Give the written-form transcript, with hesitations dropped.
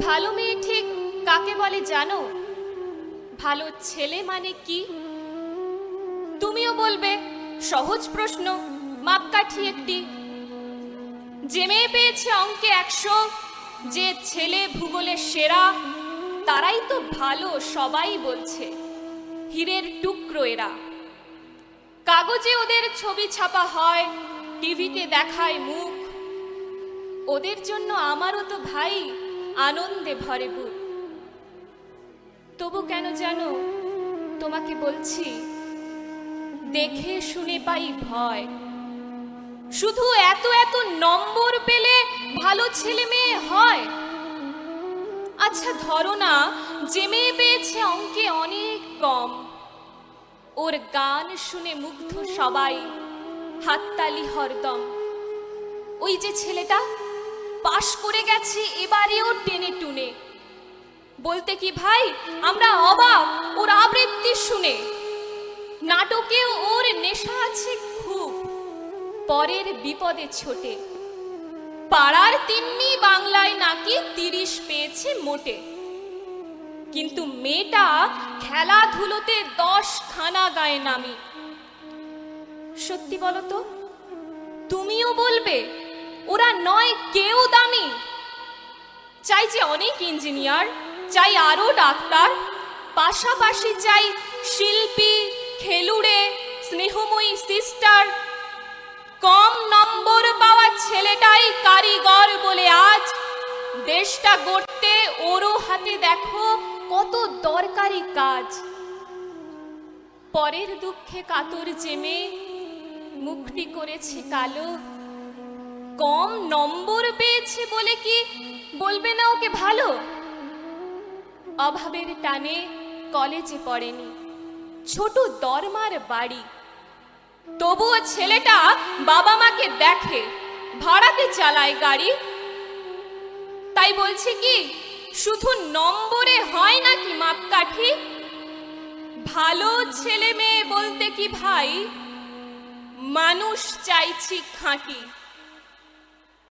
ভালো মেয়ে ঠিক কাকে বলে জানো? ভালো ছেলে মানে কি? তুমিও বলবে সহজ প্রশ্ন, মাপকাঠি একটি। যে মেয়ে পেয়েছে অঙ্কে 100, যে ছেলে ভূগোলে সেরা, তারাই তো ভালো, সবাই বলছে। হীরের টুকরো এরা। কাগজে ওদের ছবি ছাপা হয়, টিভিতে দেখায় মুখ। ওদের জন্য আমারও তো ভাই আনন্দে ভরে বুক। তবু কেন জানো তোমাকে বলছি, দেখে শুনে পাই ভয়। শুধু এত এত নম্বর পেলে ভালো ছেলে মেয়ে হয়? আচ্ছা ধরো না, যে মেয়ে পেয়েছে অঙ্কে অনেক কম, ওর গান শুনে মুগ্ধ সবাই, হাততালি হরদম। ওই যে ছেলেটা পাশ করে গেছে এবারেও টেনে টুনে, বলতে কি ভাই আমরা অবাক ওর আবৃত্তি শুনে। নাটকেও ওর নেশা আছে খুব, পরের বিপদে ছোটে। পাড়ার তিন্নি বাংলায় নাকি 30 পেয়েছে মোটে। কিন্তু মেয়েটা খেলাধুলোতে 10 খানা গায়ে নামি। সত্যি বলো তো, তুমিও বলবে ওরা নয় কেউ দামি? চাই যে অনেক ইঞ্জিনিয়ার, চাই আরো ডাক্তার, পাশাপাশি চাই শিল্পী, খেলুড়ে, স্নেহময়ী সিস্টার। কম নম্বর পাওয়া ছেলেটাই কারিগর বলে আজ দেশটা গড়তে ওরও হাতে দেখো কত দরকারি কাজ। পরের দুঃখে কাতর জেমে মুখটি করেছে কালো। কম নম্বর পেয়েছে বলে কি বলবে না ওকে ভালো? অভাবের টানে কলেজে পড়েনি, ছোট দরমার বাড়ি, তবুও ছেলেটা বাবা মাকে দেখে, ভাড়াতে চালায় গাড়ি। তাই বলছি কি শুধু নম্বরে হয় নাকি মাপকাঠি? ভালো ছেলে মেয়ে বলতে কি ভাই মানুষ চাইছি খাঁটি।